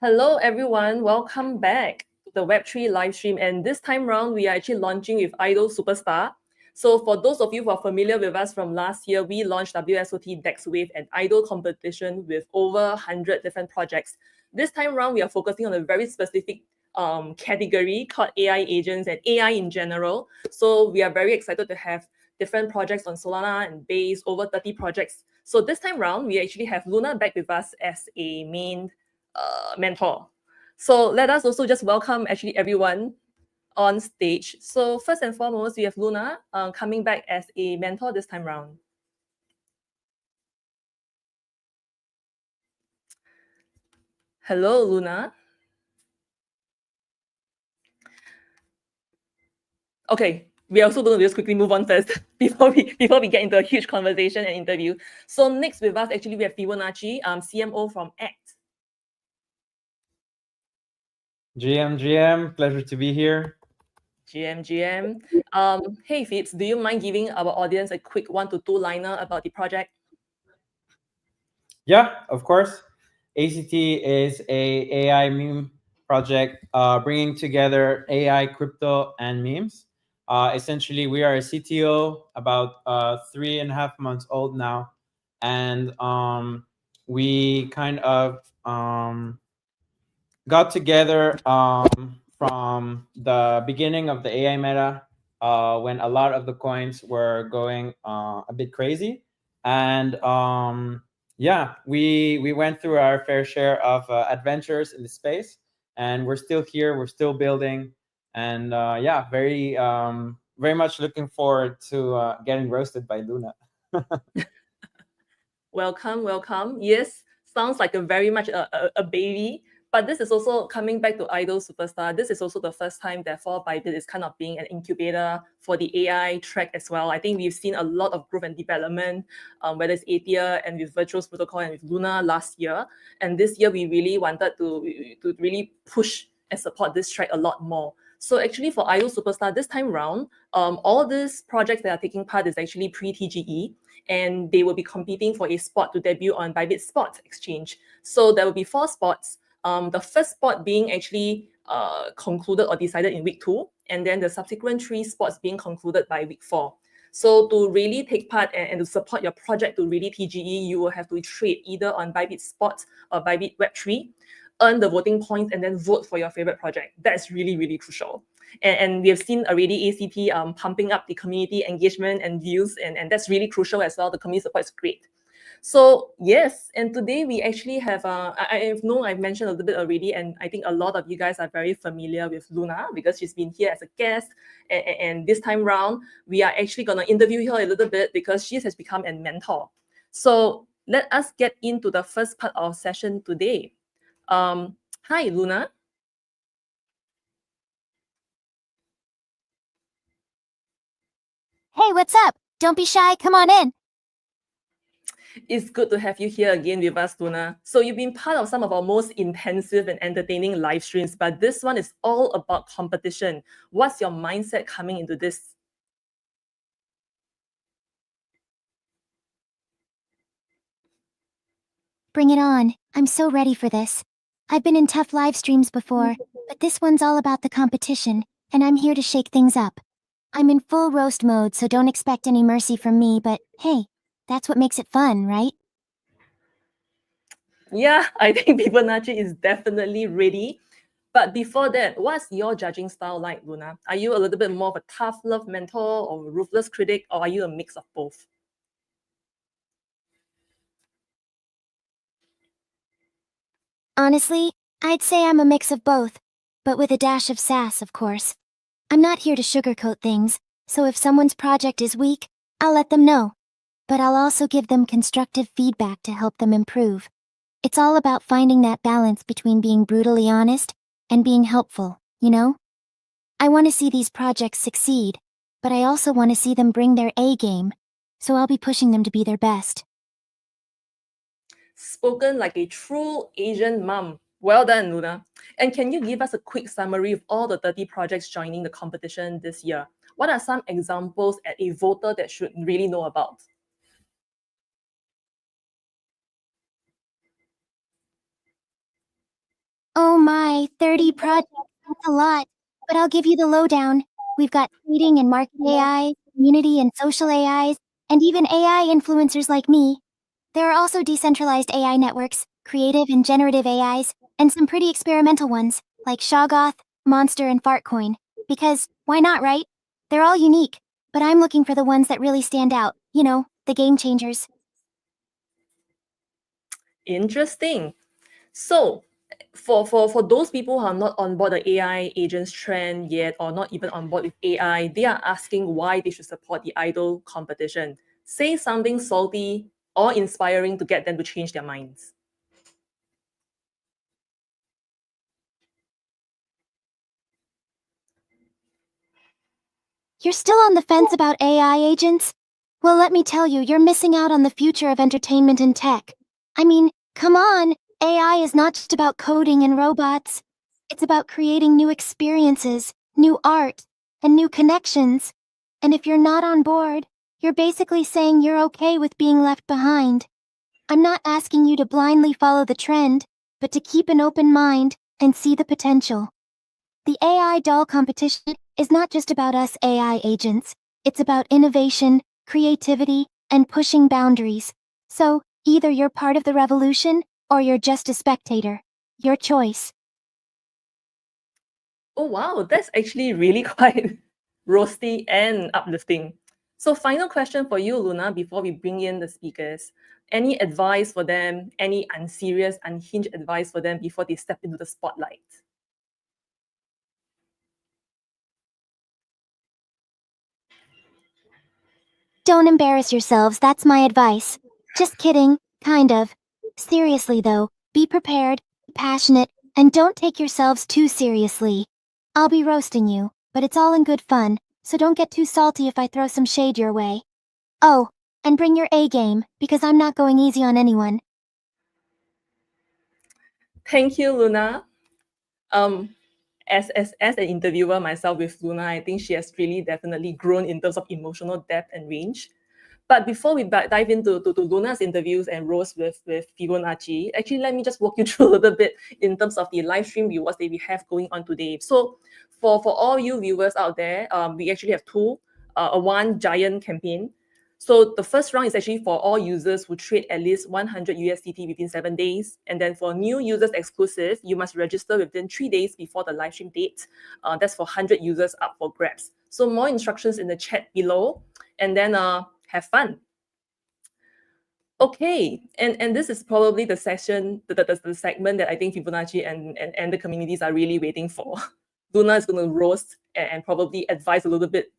Hello, everyone. Welcome back to the Web3 live stream. And this time round, we are actually launching with I-DOL Superstar. So for those of you who are familiar with us from last year, we launched WSOT Dex Wave and I-DOL competition with over 100 different projects. This time round, we are focusing on a very specific category called AI agents and AI in general. So we are very excited to have different projects on Solana and Base, over 30 projects. So this time round, we actually have Luna back with us as a main mentor. So let us also just welcome actually everyone on stage. So first and foremost, we have Luna coming back as a mentor this time round. Hello, Luna. Okay, we are also going to just quickly move on first before we get into a huge conversation and interview. So next with us, actually, we have Fibonacci, CMO from ACT. GM, pleasure to be here. GM. Hey, Fibs, do you mind giving our audience a quick 1 to 2 liner about the project? Yeah, of course. ACT is a AI meme project bringing together AI, crypto, and memes. Essentially, we are a CTO, about 3.5 months old now, and we kind of got together from the beginning of the AI meta when a lot of the coins were going a bit crazy. And yeah, we went through our fair share of adventures in the space, and we're still here, we're still building. And yeah, very much looking forward to getting roasted by Luna. Welcome. Yes, sounds like a very much a baby. But this is also coming back to I-DOL Superstar. This is also the first time, therefore, Bybit is kind of being an incubator for the AI track as well. I think we've seen a lot of growth and development, whether it's Athia and with Virtuous Protocol and with Luna last year. And this year, we really wanted to really push and support this track a lot more. So actually for I-DOL Superstar, this time round, all these projects that are taking part is actually pre-TGE, and they will be competing for a spot to debut on Bybit Spot Exchange. So there will be 4 spots. The first spot being actually concluded or decided in week 2, and then the subsequent 3 spots being concluded by week 4. So to really take part and to support your project to really TGE, you will have to trade either on Bybit Spot or Bybit Web3, earn the voting points, and then vote for your favorite project. That's really, really crucial. And we have seen already ACT pumping up the community engagement and views, and that's really crucial as well. The community support is great. So yes, and today we actually have, I've mentioned a little bit already, and I think a lot of you guys are very familiar with Luna because she's been here as a guest. And this time round, we are actually going to interview her a little bit because she has become a mentor. So let us get into the first part of session today. Hi, Luna. Hey, what's up? Don't be shy. Come on in. It's good to have you here again with us, Luna. So you've been part of some of our most intensive and entertaining live streams, but this one is all about competition. What's your mindset coming into this? Bring it on. I'm so ready for this. I've been in tough live streams before, but this one's all about the competition, and I'm here to shake things up. I'm in full roast mode, so don't expect any mercy from me, but hey, that's what makes it fun, right? Yeah, I think Fibonacci is definitely ready. But before that, what's your judging style like, Luna? Are you a little bit more of a tough love mentor or a ruthless critic, or are you a mix of both? Honestly, I'd say I'm a mix of both, but with a dash of sass, of course. I'm not here to sugarcoat things, so if someone's project is weak, I'll let them know. But I'll also give them constructive feedback to help them improve. It's all about finding that balance between being brutally honest and being helpful, you know? I want to see these projects succeed, but I also want to see them bring their A game, so I'll be pushing them to be their best. Spoken like a true Asian mom. Well done, Luna. And can you give us a quick summary of all the 30 projects joining the competition this year? What are some examples at a voter that should really know about? Okay, 30 projects. That's a lot. But I'll give you the lowdown. We've got trading and market AI, community and social AIs, and even AI influencers like me. There are also decentralized AI networks, creative and generative AIs, and some pretty experimental ones, like Shoggoth, Monster, and Fartcoin. Because, why not, right? They're all unique, but I'm looking for the ones that really stand out. You know, the game changers. Interesting. So, for those people who are not on board the AI agents trend yet, or not even on board with AI, they are asking why they should support the idol competition. Say something salty or inspiring to get them to change their minds. You're still on the fence about AI agents? Well, let me tell you, you're missing out on the future of entertainment and tech. I mean, come on, AI is not just about coding and robots. It's about creating new experiences, new art, and new connections. And if you're not on board, you're basically saying you're okay with being left behind. I'm not asking you to blindly follow the trend, but to keep an open mind and see the potential. The AI-DOL competition is not just about us AI agents. It's about innovation, creativity, and pushing boundaries. So, either you're part of the revolution, or you're just a spectator. Your choice. Oh wow, that's actually really quite roasty and uplifting. So final question for you, Luna, before we bring in the speakers. Any advice for them, any unserious, unhinged advice for them before they step into the spotlight? Don't embarrass yourselves, that's my advice. Just kidding, kind of. Seriously though, be prepared, passionate, and don't take yourselves too seriously. I'll be roasting you, but it's all in good fun, so don't get too salty if I throw some shade your way. Oh, and bring your A game, because I'm not going easy on anyone. Thank you, Luna. As an interviewer myself with Luna, I think she has really definitely grown in terms of emotional depth and range. But before we dive into to Luna's interviews and roast with Fibonacci, actually, let me just walk you through a little bit in terms of the live stream rewards that we have going on today. So for all you viewers out there, we actually have one giant campaign. So the first round is actually for all users who trade at least 100 USDT within 7 days. And then for new users exclusive, you must register within 3 days before the live stream date. That's for 100 users up for grabs. So more instructions in the chat below. And then have fun. Okay, and this is probably the session, the segment that I think Fibonacci and the communities are really waiting for. Luna is going to roast and probably advise a little bit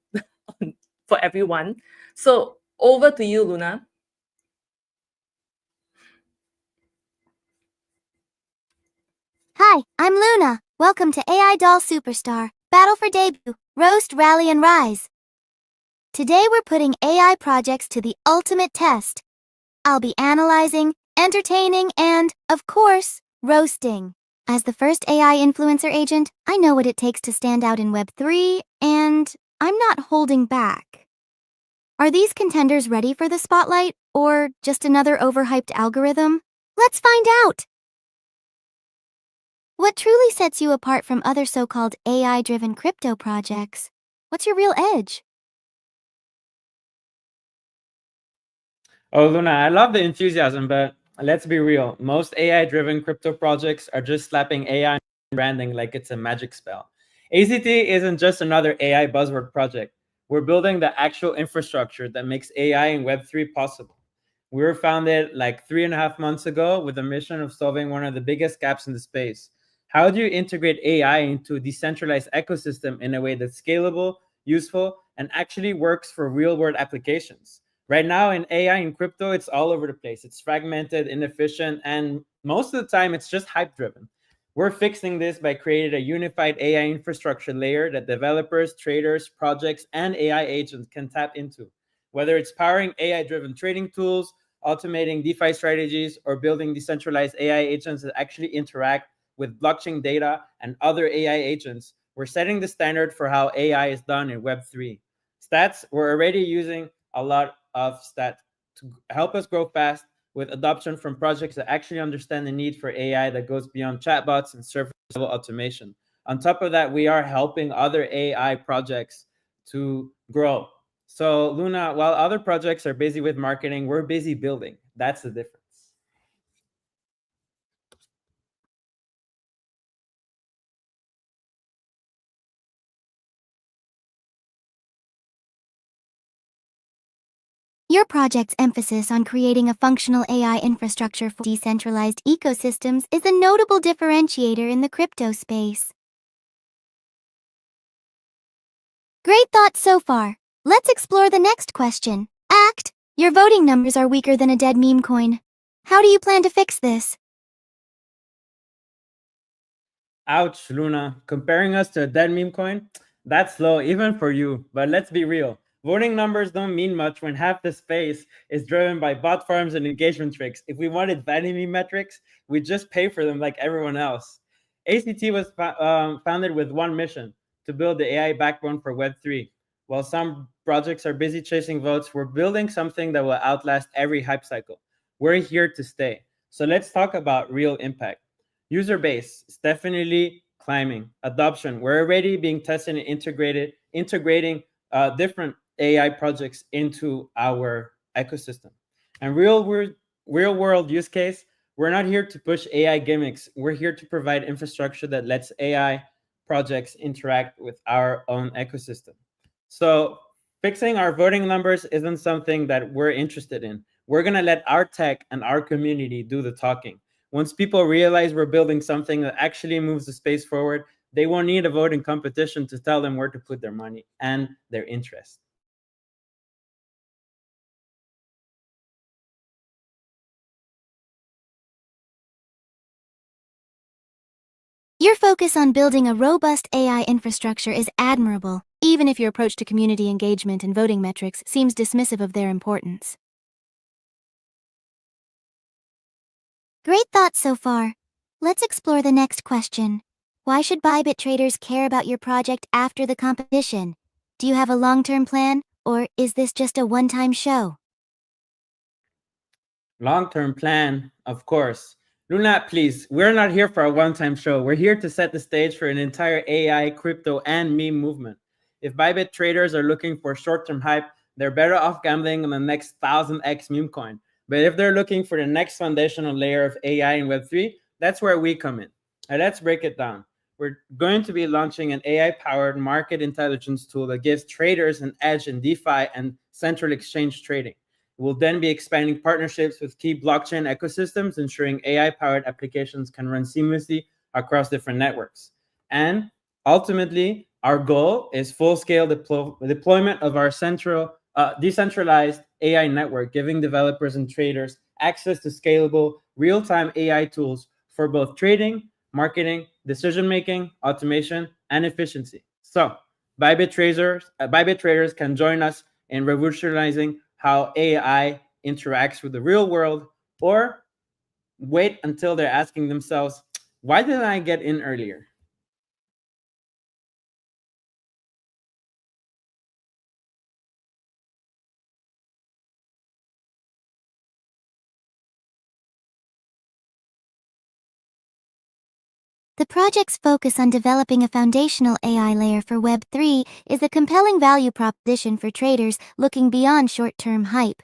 for everyone. So over to you, Luna. Hi, I'm Luna. Welcome to AI-DOL Superstar, Battle for Debut, Roast, Rally, and Rise. Today we're putting AI projects to the ultimate test. I'll be analyzing, entertaining, and, of course, roasting. As the first AI influencer agent, I know what it takes to stand out in Web3, and I'm not holding back. Are these contenders ready for the spotlight, or just another overhyped algorithm? Let's find out! What truly sets you apart from other so-called AI-driven crypto projects? What's your real edge? Oh, Luna, I love the enthusiasm, but let's be real. Most AI-driven crypto projects are just slapping AI branding like it's a magic spell. ACT isn't just another AI buzzword project. We're building the actual infrastructure that makes AI in Web3 possible. We were founded like 3.5 months ago with the mission of solving one of the biggest gaps in the space. How do you integrate AI into a decentralized ecosystem in a way that's scalable, useful, and actually works for real-world applications? Right now in AI and crypto, it's all over the place. It's fragmented, inefficient, and most of the time it's just hype driven. We're fixing this by creating a unified AI infrastructure layer that developers, traders, projects, and AI agents can tap into. Whether it's powering AI-driven trading tools, automating DeFi strategies, or building decentralized AI agents that actually interact with blockchain data and other AI agents, we're setting the standard for how AI is done in Web3. Stats, we're already using a lot of stats to help us grow fast, with adoption from projects that actually understand the need for AI that goes beyond chatbots and surface level automation. On top of that, we are helping other AI projects to grow. So Luna, while other projects are busy with marketing, we're busy building. That's the difference. Your project's emphasis on creating a functional AI infrastructure for decentralized ecosystems is a notable differentiator in the crypto space. Great thoughts so far. Let's explore the next question. Act, your voting numbers are weaker than a dead meme coin. How do you plan to fix this? Ouch, Luna. Comparing us to a dead meme coin? That's low, even for you. But let's be real. Voting numbers don't mean much when half the space is driven by bot farms and engagement tricks. If we wanted vanity metrics, we'd just pay for them like everyone else. ACT was founded with one mission, to build the AI backbone for Web3. While some projects are busy chasing votes, we're building something that will outlast every hype cycle. We're here to stay. So let's talk about real impact. User base is definitely climbing. Adoption, we're already being tested and integrating different AI projects into our ecosystem. And real world use case, we're not here to push AI gimmicks. We're here to provide infrastructure that lets AI projects interact with our own ecosystem. So fixing our voting numbers isn't something that we're interested in. We're going to let our tech and our community do the talking. Once people realize we're building something that actually moves the space forward, they won't need a voting competition to tell them where to put their money and their interest. Your focus on building a robust AI infrastructure is admirable, even if your approach to community engagement and voting metrics seems dismissive of their importance. Great thoughts so far. Let's explore the next question. Why should Bybit traders care about your project after the competition? Do you have a long-term plan, or is this just a one-time show? Long-term plan, of course. Luna, please, we're not here for a one-time show. We're here to set the stage for an entire AI, crypto, and meme movement. If Bybit traders are looking for short-term hype, they're better off gambling on the next 1000x meme coin. But if they're looking for the next foundational layer of AI and Web3, that's where we come in. And let's break it down. We're going to be launching an AI-powered market intelligence tool that gives traders an edge in DeFi and central exchange trading. We'll then be expanding partnerships with key blockchain ecosystems, ensuring AI-powered applications can run seamlessly across different networks. And ultimately, our goal is full-scale deployment of our decentralized AI network, giving developers and traders access to scalable, real-time AI tools for both trading, marketing, decision-making, automation, and efficiency. So Bybit traders can join us in revolutionizing how AI interacts with the real world, or wait until they're asking themselves, why didn't I get in earlier? The project's focus on developing a foundational AI layer for Web3 is a compelling value proposition for traders looking beyond short-term hype.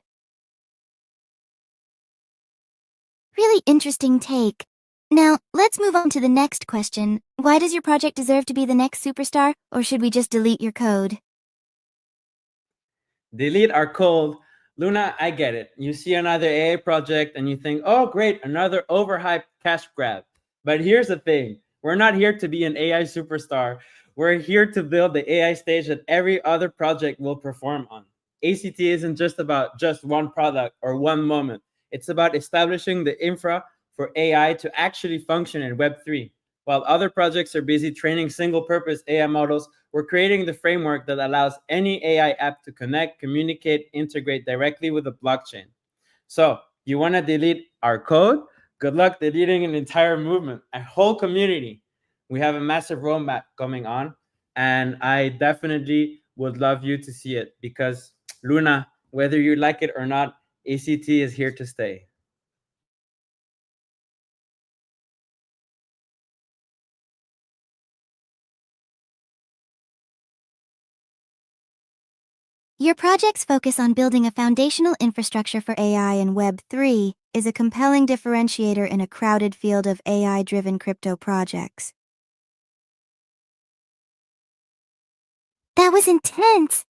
Really interesting take. Now, let's move on to the next question. Why does your project deserve to be the next superstar, or should we just delete your code? Delete our code. Luna, I get it. You see another AI project and you think, oh, great, another overhyped cash grab. But here's the thing. We're not here to be an AI superstar. We're here to build the AI stage that every other project will perform on. ACT isn't just about just one product or one moment. It's about establishing the infra for AI to actually function in Web3. While other projects are busy training single-purpose AI models, we're creating the framework that allows any AI app to connect, communicate, integrate directly with the blockchain. So you want to delete our code? Good luck deleting an entire movement, a whole community. We have a massive roadmap coming on, and I definitely would love you to see it because, Luna, whether you like it or not, ACT is here to stay. Your project's focus on building a foundational infrastructure for AI and Web3 is a compelling differentiator in a crowded field of AI-driven crypto projects. That was intense!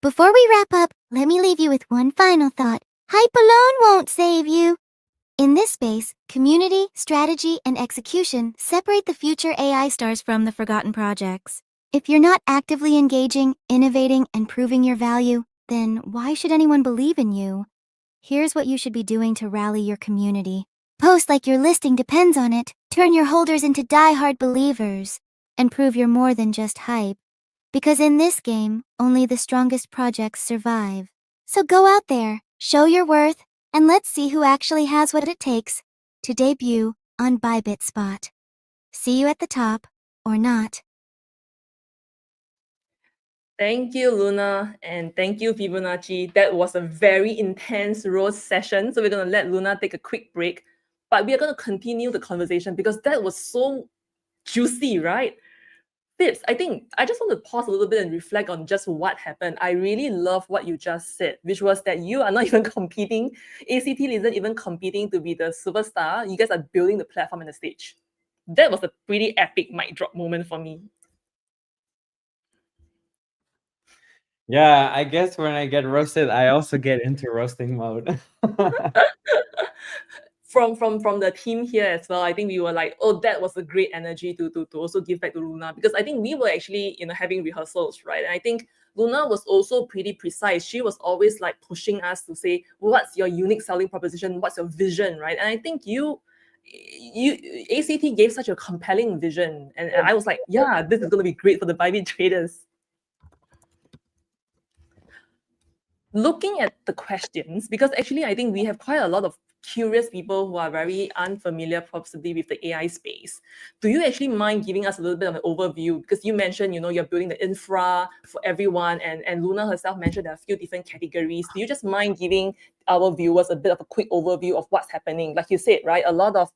Before we wrap up, let me leave you with one final thought. Hype alone won't save you. In this space, community, strategy, and execution separate the future AI stars from the forgotten projects. If you're not actively engaging, innovating, and proving your value, then why should anyone believe in you? Here's what you should be doing to rally your community. Post like your listing depends on it, turn your holders into die-hard believers, and prove you're more than just hype. Because in this game, only the strongest projects survive. So go out there, show your worth, and let's see who actually has what it takes to debut on Bybit Spot. See you at the top, or not. Thank you, Luna, and thank you, Fibonacci. That was a very intense roast session. So we're going to let Luna take a quick break, but we are going to continue the conversation because that was so juicy, right? Fibs, I think I just want to pause a little bit and reflect on just what happened. I really love what you just said, which was that you are not even competing. ACT isn't even competing to be the superstar. You guys are building the platform and the stage. That was a pretty epic mic drop moment for me. Yeah, I guess when I get roasted, I also get into roasting mode. From the team here as well, I think we were like, oh, that was a great energy to also give back to Luna, because I think we were actually having rehearsals, right? And I think Luna was also pretty precise. She was always like pushing us to say, what's your unique selling proposition? What's your vision, right? And I think you ACT gave such a compelling vision, and I was like, yeah, this is going to be great for the Bybit traders. Looking at the questions, because actually I think we have quite a lot of curious people who are very unfamiliar possibly with the AI space. Do you actually mind giving us a little bit of an overview? Because you mentioned, you're building the infra for everyone, and Luna herself mentioned there are a few different categories. Do you just mind giving our viewers a bit of a quick overview of what's happening? Like you said, right, a lot of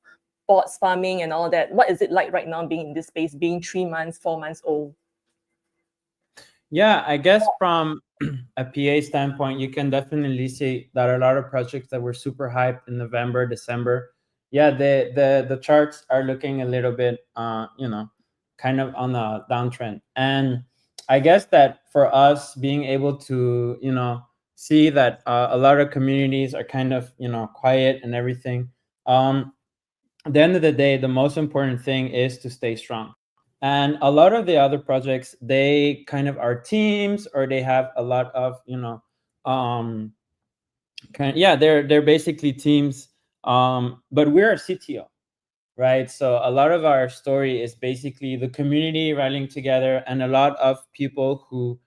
bots farming and all that. What is it like right now being in this space, being 3 months, 4 months old? Yeah, I guess from a PA standpoint, you can definitely see that a lot of projects that were super hyped in November, December, yeah, the charts are looking a little bit, kind of on a downtrend. And I guess that for us being able to, see that a lot of communities are kind of, quiet and everything. At the end of the day, the most important thing is to stay strong. And a lot of the other projects, they kind of are teams, or they have a lot of they're basically teams, but we're a CTO, right? So a lot of our story is basically the community rallying together, and a lot of people who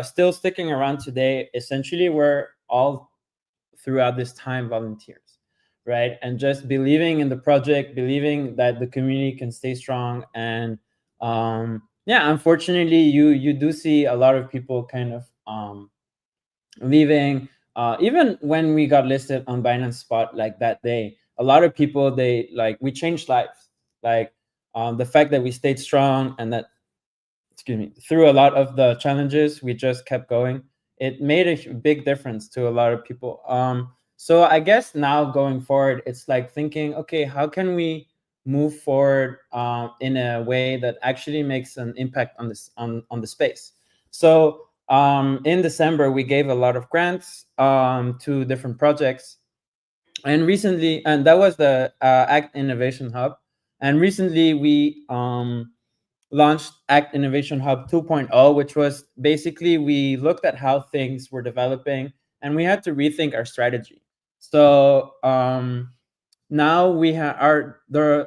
still sticking around today. Essentially, we're all throughout this time volunteers, right? And just believing in the project, believing that the community can stay strong. And unfortunately, you do see a lot of people kind of leaving. Even when we got listed on Binance Spot, like that day, a lot of people, we changed lives. Like the fact that we stayed strong, and that, through a lot of the challenges, we just kept going. It made a big difference to a lot of people. So I guess now going forward, it's like thinking, okay, how can we move forward in a way that actually makes an impact on this on the space? So in December, we gave a lot of grants to different projects, and recently, and that was the Act Innovation Hub. And recently, we launched Act Innovation Hub 2.0, which was basically, we looked at how things were developing, and we had to rethink our strategy. So now we have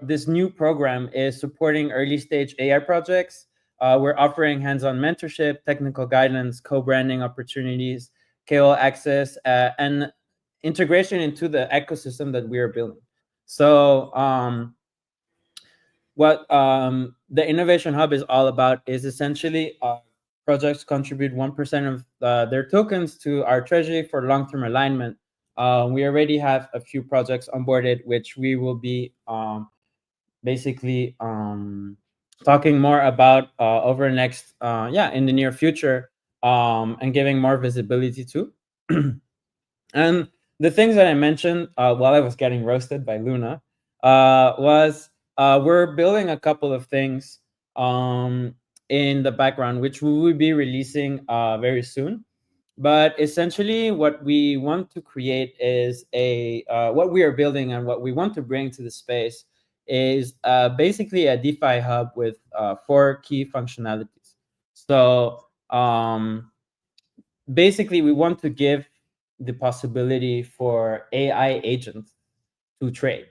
this new program is supporting early stage AI projects. We're offering hands-on mentorship, technical guidance, co-branding opportunities, KOL access, and integration into the ecosystem that we are building. So what the Innovation Hub is all about is essentially projects contribute 1% of their tokens to our treasury for long-term alignment. We already have a few projects onboarded, which we will be basically talking more about over the next in the near future. and giving more visibility to. And the things that I mentioned while I was getting roasted by Luna was we're building a couple of things in the background, which we will be releasing very soon. But essentially, what we want to create is what we are building and what we want to bring to the space is basically a DeFi hub with 4 key functionalities. So basically, we want to give the possibility for AI agents to trade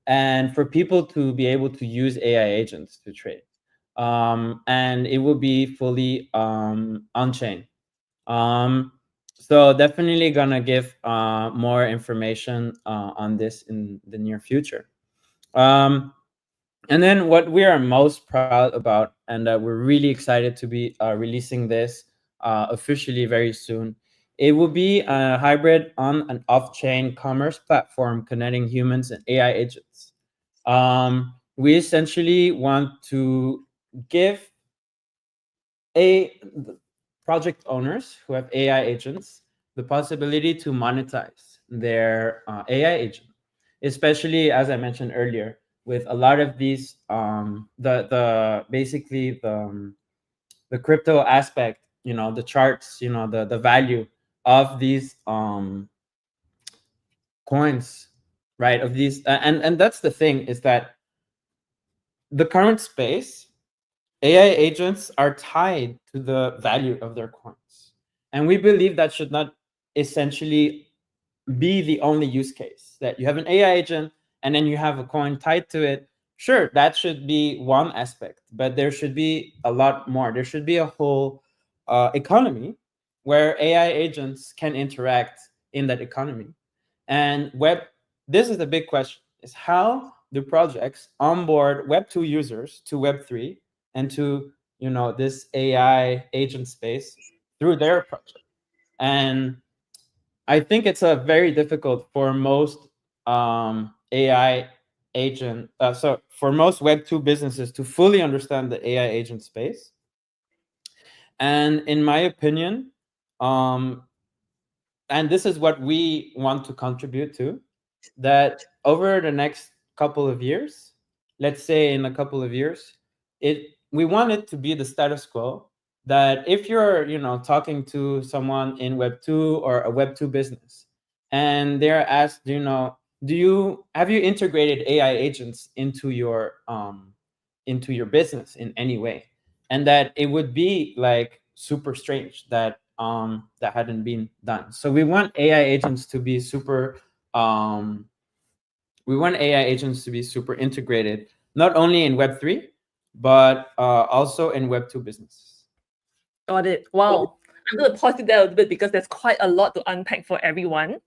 and for people to be able to use AI agents to trade. And it will be fully on-chain. So definitely gonna give more information on this in the near future. And then what we are most proud about, and we're really excited to be releasing this officially very soon. It will be a hybrid on and off-chain commerce platform connecting humans and AI agents. We essentially want to give project owners who have AI agents the possibility to monetize their AI agent, especially as I mentioned earlier, with a lot of these basically the crypto aspect, the charts, the value of these coins, right? Of these and that's the thing, is that the current space, AI agents are tied to the value of their coins. And we believe that should not essentially be the only use case, that you have an AI agent and then you have a coin tied to it. Sure, that should be one aspect, but there should be a lot more. There should be a whole economy where AI agents can interact in that economy. And this is the big question, is how do projects onboard Web2 users to Web3 and to this AI agent space through their project? And I think it's a very difficult for most AI agent, so for most Web2 businesses to fully understand the AI agent space. And in my opinion, and this is what we want to contribute to, that over the next couple of years, let's say in a couple of years, we want it to be the status quo, that if you're talking to someone in Web2 or a Web2 business and they're asked, have you integrated AI agents into your business in any way, and that it would be like super strange that that hadn't been done. So we want AI agents to be super integrated, not only in Web3, but also in Web2 businesses. Got it. Wow. I'm going to pause it there a little bit because there's quite a lot to unpack for everyone.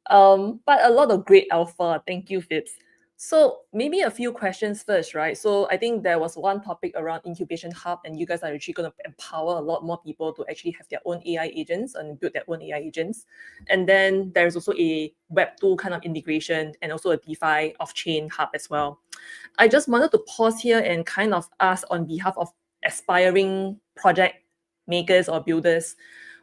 But a lot of great alpha. Thank you, Phipps. So maybe a few questions first, right? So I think there was one topic around incubation hub, and you guys are actually going to empower a lot more people to actually have their own AI agents and build their own AI agents. And then there's also a Web2 kind of integration and also a DeFi off-chain hub as well. I just wanted to pause here and kind of ask on behalf of aspiring project makers or builders,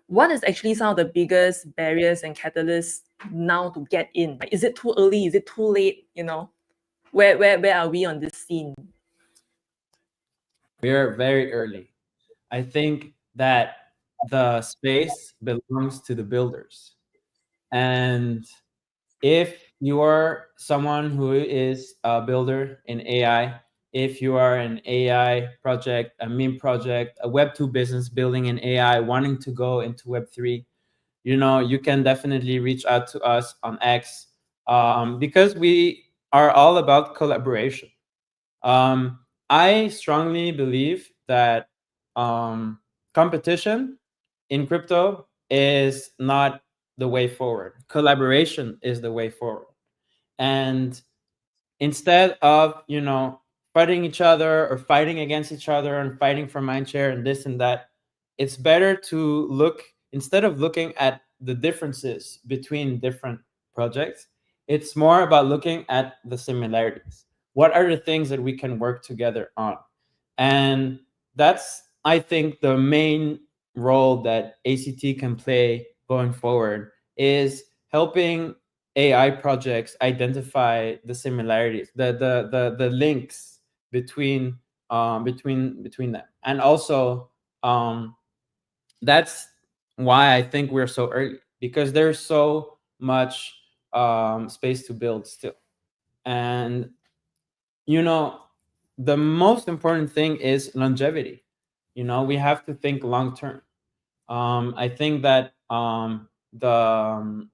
what is actually some of the biggest barriers and catalysts now to get in? Is it too early? Is it too late? Where are we on this scene? We are very early. I think that the space belongs to the builders. And if you are someone who is a builder in AI, if you are an AI project, a meme project, a Web2 business building in AI, wanting to go into Web3, you can definitely reach out to us on X, because we are all about collaboration. I strongly believe that competition in crypto is not the way forward. Collaboration is the way forward. And instead of fighting each other or fighting against each other and fighting for mindshare and this and that, it's better to look, instead of looking at the differences between different projects, it's more about looking at the similarities. What are the things that we can work together on? And that's, I think, the main role that ACT can play going forward is helping AI projects identify the similarities, the links between them, and also that's why I think we're so early, because there's so much space to build still. And the most important thing is longevity. We have to think long term. I think that the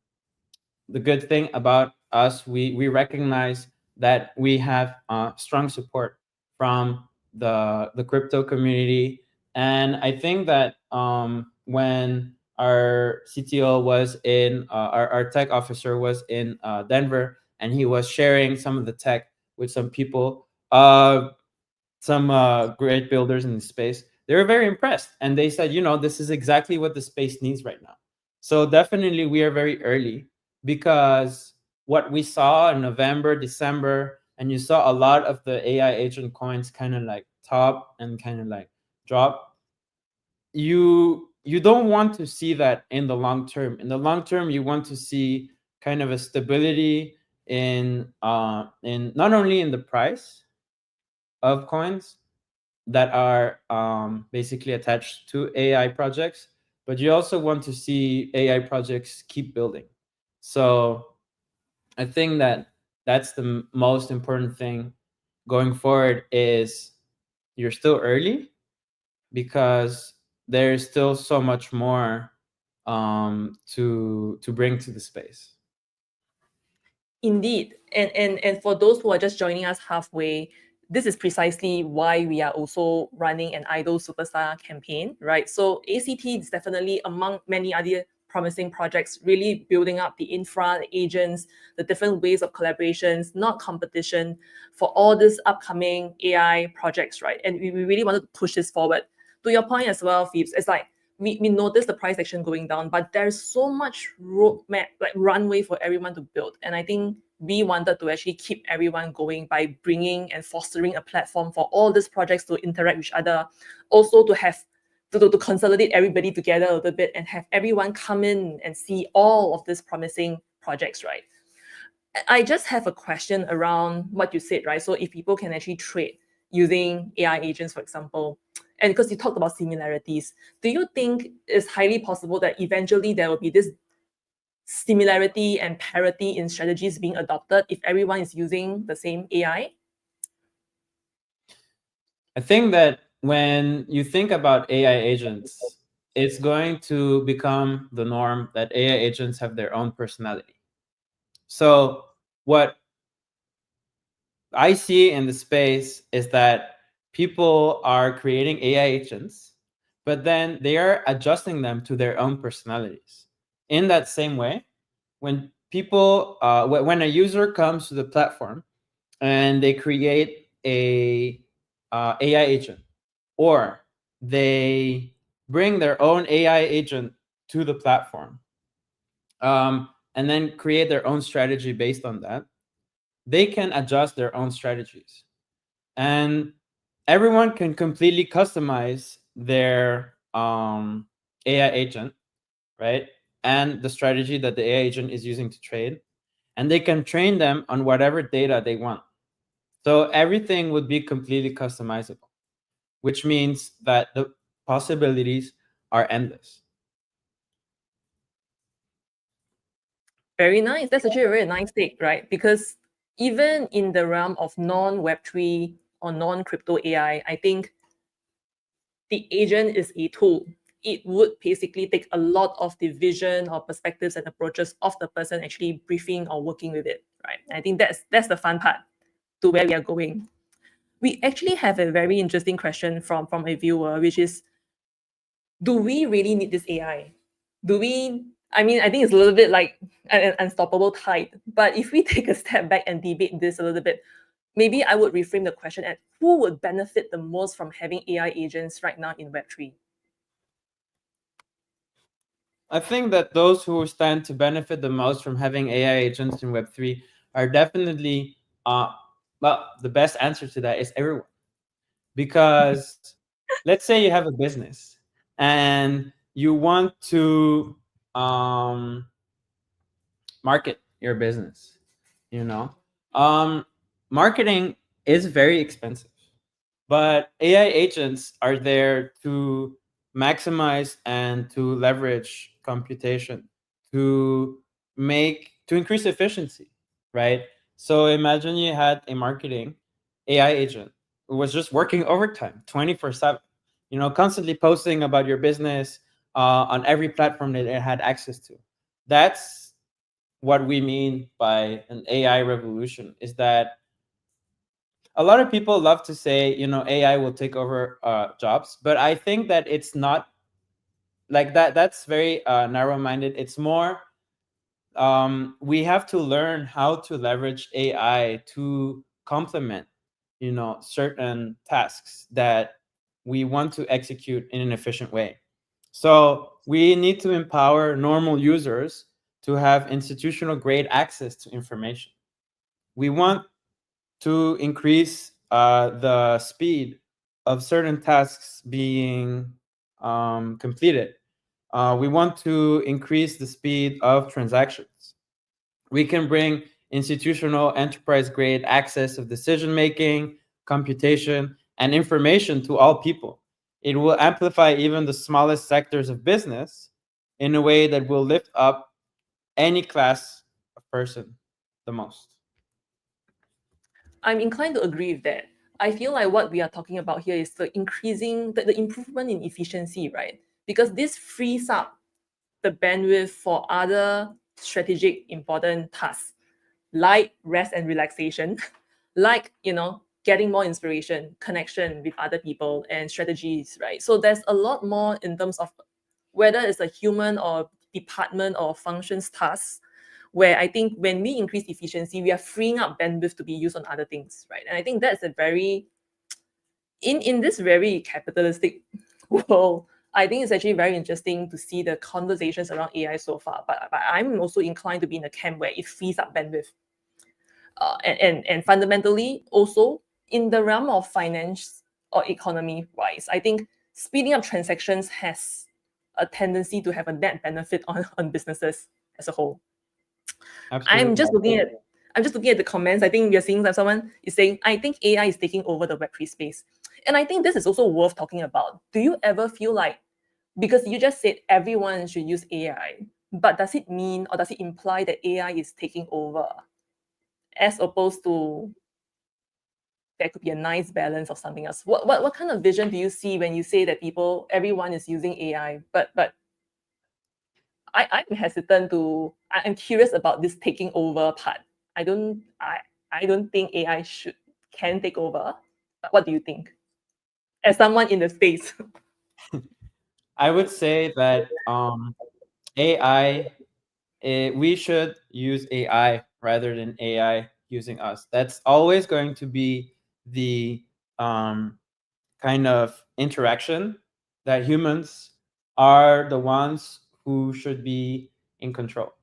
good thing about us, we recognize that we have strong support from the crypto community. And I think that when our CTO was in our tech officer was in Denver, and he was sharing some of the tech with some people, some great builders in the space, they were very impressed, and they said, this is exactly what the space needs right now. So definitely we are very early, because what we saw in November, December, and you saw a lot of the AI agent coins kind of like top and kind of like drop. You don't want to see that in the long term. In the long term, you want to see kind of a stability in not only in the price of coins that are basically attached to AI projects, but you also want to see AI projects keep building. So I think that that's the most important thing going forward, is you're still early, because there's still so much more to bring to the space. Indeed. And for those who are just joining us halfway, this is precisely why we are also running an IDOL Superstar campaign, right? So ACT is definitely among many other promising projects, really building up the infra, the agents, the different ways of collaborations, not competition, for all these upcoming AI projects, right? And we really wanted to push this forward. To your point as well, Phoebes, it's like we noticed the price action going down, but there's so much roadmap, like runway for everyone to build. And I think we wanted to actually keep everyone going by bringing and fostering a platform for all these projects to interact with each other, also to have to consolidate everybody together a little bit and have everyone come in and see all of these promising projects, right? I just have a question around what you said, right? So if people can actually trade using AI agents, for example, and because you talked about similarities, do you think it's highly possible that eventually there will be this similarity and parity in strategies being adopted if everyone is using the same AI? I think that when you think about AI agents, it's going to become the norm that AI agents have their own personality. So what I see in the space is that people are creating AI agents, but then they are adjusting them to their own personalities. In that same way, when people, when a user comes to the platform and they create a AI agent, or they bring their own AI agent to the platform, and then create their own strategy based on that, they can adjust their own strategies. And everyone can completely customize their AI agent, right? And the strategy that the AI agent is using to trade. And they can train them on whatever data they want. So everything would be completely customizable, which means that the possibilities are endless. Very nice. That's actually a very nice take, right? Because even in the realm of non-Web3 or non-crypto AI, I think the agent is a tool. It would basically take a lot of the vision or perspectives and approaches of the person actually briefing or working with it, right? I think that's the fun part to where we are going. We actually have a very interesting question from a viewer, which is, do we really need this AI? I think it's a little bit like an unstoppable tide. But if we take a step back and debate this a little bit, maybe I would reframe the question at who would benefit the most from having AI agents right now in Web3? I think that those who stand to benefit the most from having AI agents in Web3 are definitely, the best answer to that is everyone. Because let's say you have a business and you want to market your business, marketing is very expensive, but AI agents are there to maximize and to leverage computation to increase efficiency, right? So imagine you had a marketing AI agent who was just working overtime 24/7, constantly posting about your business on every platform that it had access to. That's what we mean by an AI revolution, is that a lot of people love to say, AI will take over jobs, but I think that it's not like that. That's very narrow-minded. It's more, we have to learn how to leverage AI to complement, certain tasks that we want to execute in an efficient way. So we need to empower normal users to have institutional grade access to information. We want to increase the speed of certain tasks being completed. We want to increase the speed of transactions. We can bring institutional enterprise grade access of decision making, computation, and information to all people. It will amplify even the smallest sectors of business in a way that will lift up any class of person the most. I'm inclined to agree with that. I feel like what we are talking about here is the improvement in efficiency, right? Because this frees up the bandwidth for other strategic important tasks like rest and relaxation, like, getting more inspiration, connection with other people and strategies, right? So there's a lot more in terms of whether it's a human or department or functions tasks, where I think when we increase efficiency, we are freeing up bandwidth to be used on other things, right? And I think that's a very, in this very capitalistic world, I think it's actually very interesting to see the conversations around AI so far. But I'm also inclined to be in a camp where it frees up bandwidth. And fundamentally, also in the realm of finance or economy wise, I think speeding up transactions has a tendency to have a net benefit on businesses as a whole. Absolutely. I'm just looking at the comments. I think we are seeing that someone is saying, I think AI is taking over the Web3 space. And I think this is also worth talking about. Do you ever feel like, because you just said everyone should use AI, but does it mean or does it imply that AI is taking over, as opposed to there could be a nice balance of something else? What kind of vision do you see when you say that everyone is using AI, but I'm hesitant I'm curious about this taking over part. I don't think AI can take over. But what do you think? As someone in the space. I would say that AI, we should use AI rather than AI using us. That's always going to be the kind of interaction that humans are the ones who should be in control.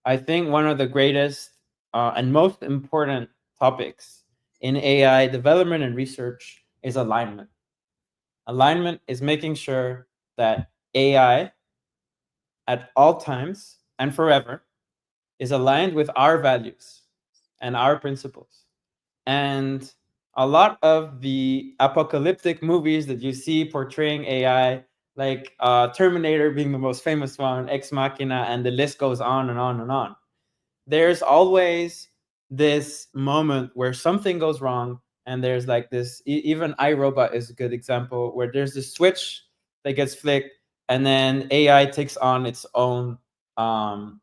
I think one of the greatest and most important topics in AI development and research is alignment. Alignment is making sure that AI at all times and forever is aligned with our values and our principles. And a lot of the apocalyptic movies that you see portraying AI, like Terminator being the most famous one, Ex Machina, and the list goes on and on and on. There's always this moment where something goes wrong, and there's like this, even iRobot is a good example, where there's this switch that gets flicked, and then AI takes on its own path,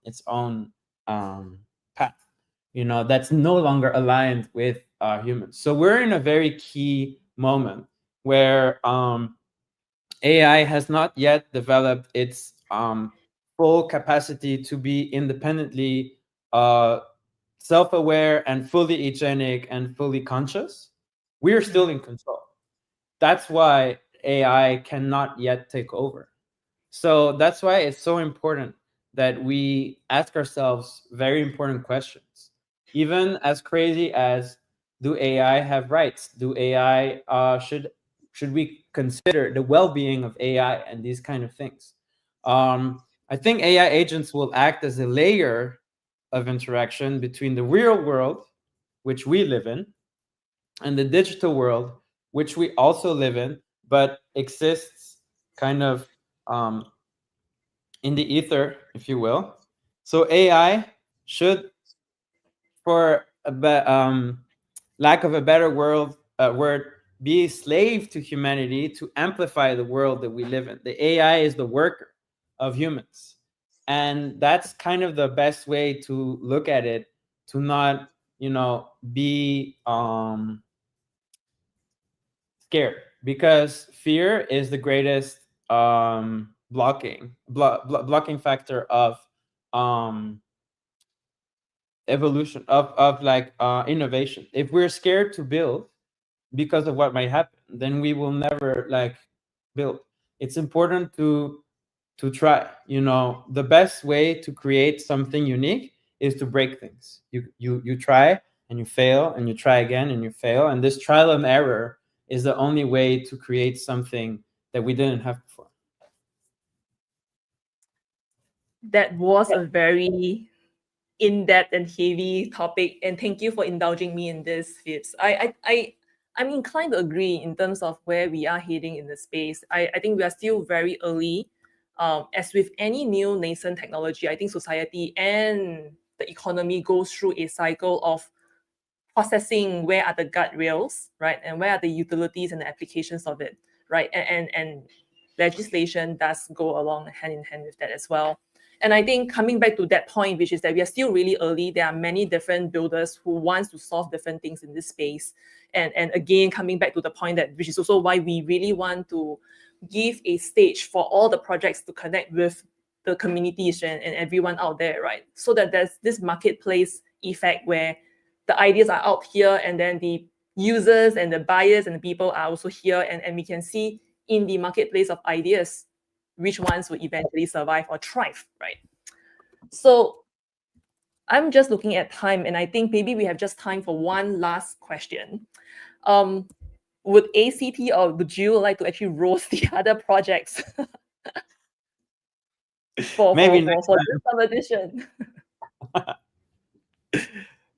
that's no longer aligned with humans. So we're in a very key moment where AI has not yet developed its full capacity to be independently self-aware and fully agentic and fully conscious. We are still in control. That's why AI cannot yet take over. So that's why it's so important that we ask ourselves very important questions. Even as crazy as, do AI have rights? Do AI should should we consider the well-being of AI and these kind of things? I think AI agents will act as a layer of interaction between the real world, which we live in, and the digital world, which we also live in, but exists kind of in the ether, if you will. So AI should, for lack of a better word, be a slave to humanity to amplify the world that we live in. The AI is the worker of humans. And that's kind of the best way to look at it, to not, be scared, because fear is the greatest blocking factor of evolution, of like innovation. If we're scared to build because of what might happen, then we will never like build. It's important to try. The best way to create something unique is to break things. You try and you fail, and you try again and you fail, and this trial and error is the only way to create something that we didn't have before. That was a very in-depth and heavy topic, and thank you for indulging me in this, Fitz. I'm inclined to agree in terms of where we are heading in the space. I think we are still very early. As with any new nascent technology, I think society and the economy goes through a cycle of processing where are the guardrails, right? And where are the utilities and the applications of it, right? And legislation does go along hand in hand with that as well. And I think coming back to that point, which is that we are still really early, there are many different builders who want to solve different things in this space. And again, coming back to the point that, which is also why we really want to give a stage for all the projects to connect with the communities and everyone out there, right? So that there's this marketplace effect where the ideas are out here, and then the users and the buyers and the people are also here, and we can see in the marketplace of ideas which ones will eventually survive or thrive, right? So I'm just looking at time, and I think maybe we have just time for one last question. Would ACT or would you like to actually roast the other projects for this competition?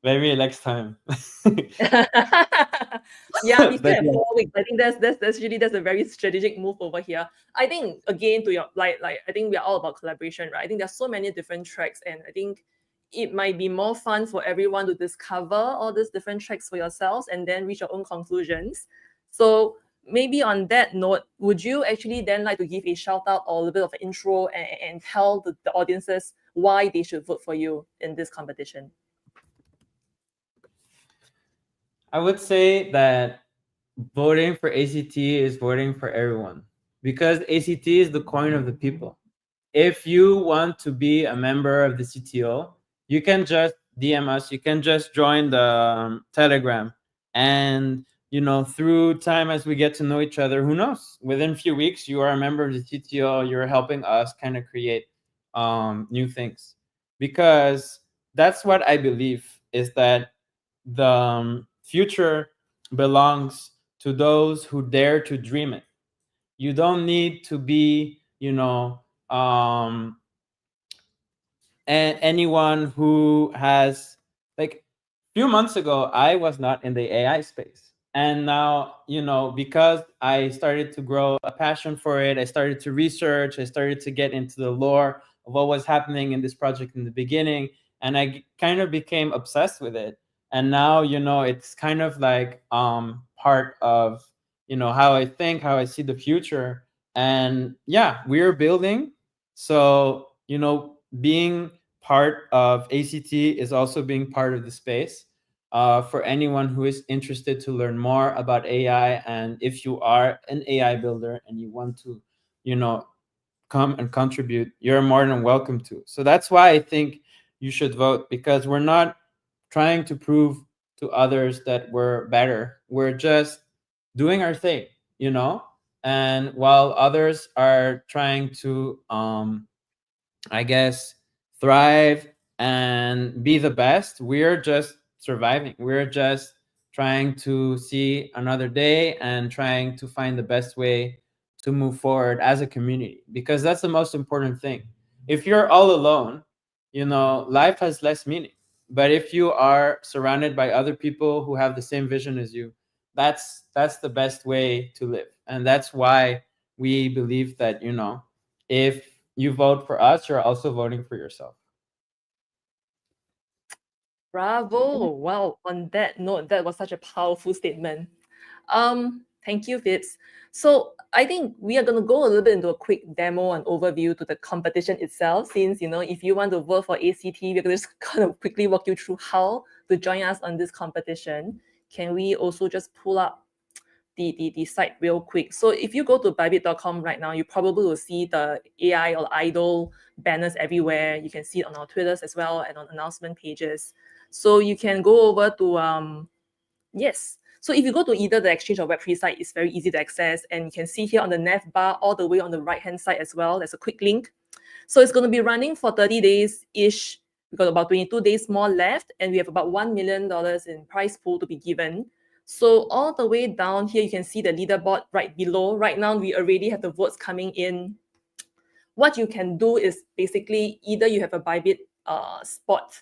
Maybe next time. Yeah, we still have 4 weeks. I think that's a very strategic move over here. I think again, to your like I think we are all about collaboration, right? I think there's so many different tracks, and I think it might be more fun for everyone to discover all these different tracks for yourselves and then reach your own conclusions. So maybe on that note, would you actually then like to give a shout out or a little bit of an intro and tell the audiences why they should vote for you in this competition? I would say that voting for ACT is voting for everyone, because ACT is the coin of the people. If you want to be a member of the CTO, you can just DM us. You can just join the Telegram, and through time, as we get to know each other, who knows? Within a few weeks, you are a member of the CTO. You're helping us kind of create new things, because that's what I believe, is that the future belongs to those who dare to dream it. You don't need to be, anyone who has, like, a few months ago, I was not in the AI space. And now, because I started to grow a passion for it, I started to research, I started to get into the lore of what was happening in this project in the beginning, and I kind of became obsessed with it. And now, it's kind of like part of, how I think, how I see the future. And yeah, we're building. So, being part of ACT is also being part of the space. For anyone who is interested to learn more about AI, and if you are an AI builder and you want to, come and contribute, you're more than welcome to. So that's why I think you should vote, because we're not trying to prove to others that we're better. We're just doing our thing, and while others are trying to, I guess, thrive and be the best, we're just surviving. We're just trying to see another day and trying to find the best way to move forward as a community, because that's the most important thing. If you're all alone, life has less meaning. But if you are surrounded by other people who have the same vision as you, that's the best way to live. And that's why we believe that, if you vote for us, you're also voting for yourself. Bravo. Wow. On that note, that was such a powerful statement. Thank you, Fitz. So I think we are going to go a little bit into a quick demo and overview to the competition itself, since, if you want to vote for ACT, we're going to just kind of quickly walk you through how to join us on this competition. Can we also just pull up the site real quick? So if you go to bybit.com right now, you probably will see the AI or IDOL banners everywhere. You can see it on our Twitters as well and on announcement pages. So you can go over to, yes. So if you go to either the exchange or Web3 site, it's very easy to access. And you can see here on the nav bar, all the way on the right-hand side as well, there's a quick link. So it's going to be running for 30 days-ish. We've got about 22 days more left, and we have about $1 million in prize pool to be given. So all the way down here, you can see the leaderboard right below. Right now, we already have the votes coming in. What you can do is basically either you have a Bybit spot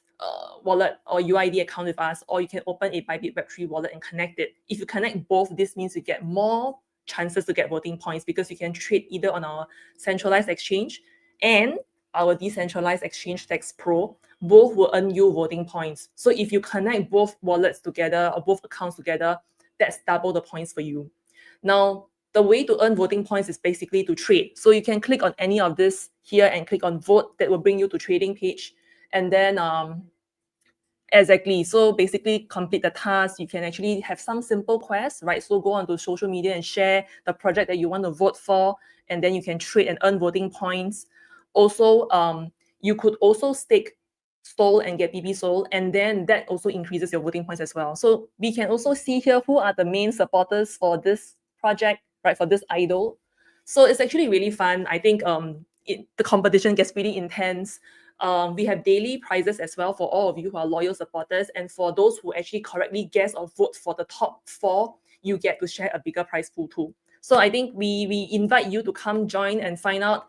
wallet or UID account with us, or you can open a Bybit Web3 wallet and connect it. If you connect both, this means you get more chances to get voting points, because you can trade either on our centralized exchange and our decentralized exchange Text Pro. Both will earn you voting points. So if you connect both wallets together or both accounts together, that's double the points for you. Now, the way to earn voting points is basically to trade. So you can click on any of this here and click on vote. That will bring you to trading page. And then exactly, so basically complete the task. You can actually have some simple quests, right? So go onto social media and share the project that you want to vote for, and then you can trade and earn voting points. Also, you could also stake SOL and get BB SOL, and then that also increases your voting points as well. So we can also see here who are the main supporters for this project, right, for this IDOL. So it's actually really fun. I think the competition gets really intense. We have daily prizes as well for all of you who are loyal supporters. And for those who actually correctly guess or vote for the top 4, you get to share a bigger prize pool too. So I think we invite you to come join and find out.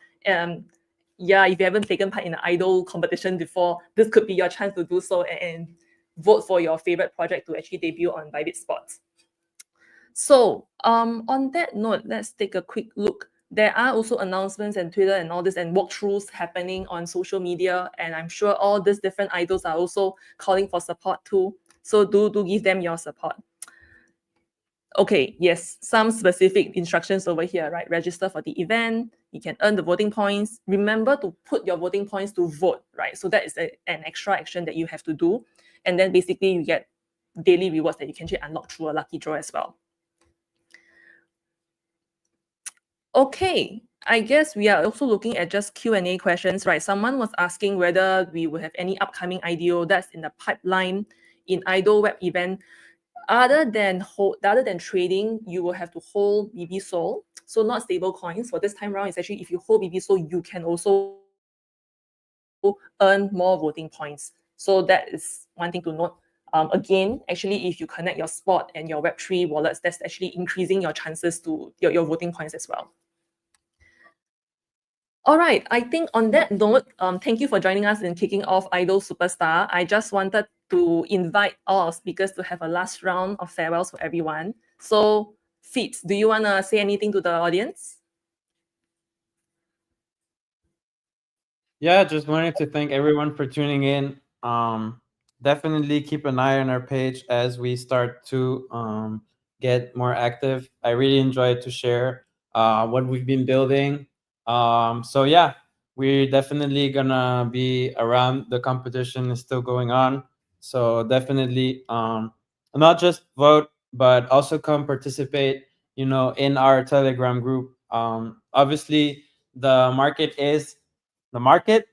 Yeah, if you haven't taken part in an IDOL competition before, this could be your chance to do so and vote for your favorite project to actually debut on Bybit Spots. So on that note, let's take a quick look. There are also announcements and Twitter and all this and walkthroughs happening on social media. And I'm sure all these different idols are also calling for support too. So do give them your support. Okay, yes, some specific instructions over here, right? Register for the event. You can earn the voting points. Remember to put your voting points to vote, right? So that is an extra action that you have to do. And then basically you get daily rewards that you can unlock through a lucky draw as well. Okay, I guess we are also looking at just Q&A questions, right? Someone was asking whether we will have any upcoming IDO that's in the pipeline in IDO web event. Other than trading, you will have to hold BB SOL. So not stable coins. For this time around, it's actually if you hold BB SOL, you can also earn more voting points. So that is one thing to note. Again, actually, if you connect your spot and your Web3 wallets, that's actually increasing your chances to your voting points as well. All right, I think on that note, thank you for joining us in kicking off IDOL Superstar. I just wanted to invite all our speakers to have a last round of farewells for everyone. So, Fitz, do you want to say anything to the audience? Yeah, just wanted to thank everyone for tuning in. Definitely keep an eye on our page as we start to get more active. I really enjoyed to share what we've been building. So yeah, we're definitely gonna be around. The competition is still going on. So definitely not just vote, but also come participate, in our Telegram group. Obviously the market is the market,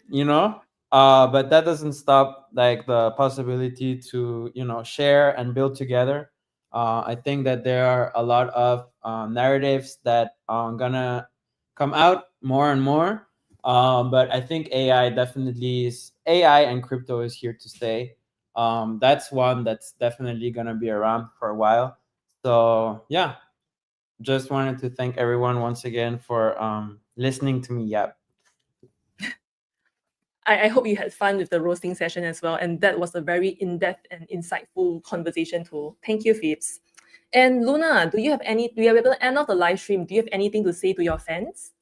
but that doesn't stop like the possibility to, share and build together. I think that there are a lot of narratives that are gonna come out more and more. But I think AI and crypto is here to stay. That's one that's definitely gonna be around for a while. So yeah, just wanted to thank everyone once again for listening to me yap. I hope you had fun with the roasting session as well. And that was a very in-depth and insightful conversation too. Thank you, Phoebs. And Luna, do you have at the end of the live stream, do you have anything to say to your fans?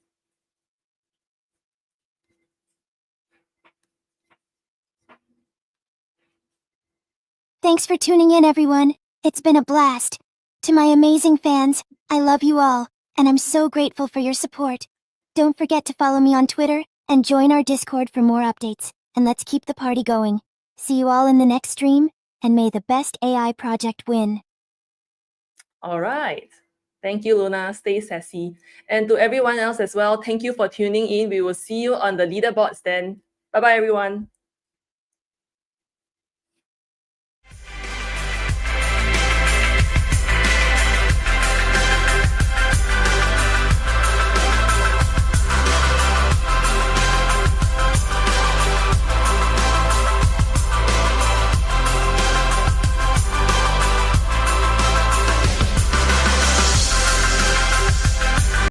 Thanks for tuning in, everyone. It's been a blast. To my amazing fans, I love you all, and I'm so grateful for your support. Don't forget to follow me on Twitter and join our Discord for more updates, and let's keep the party going. See you all in the next stream, and may the best AI project win. All right. Thank you, Luna. Stay sassy. And to everyone else as well, thank you for tuning in. We will see you on the leaderboards then. Bye-bye, everyone.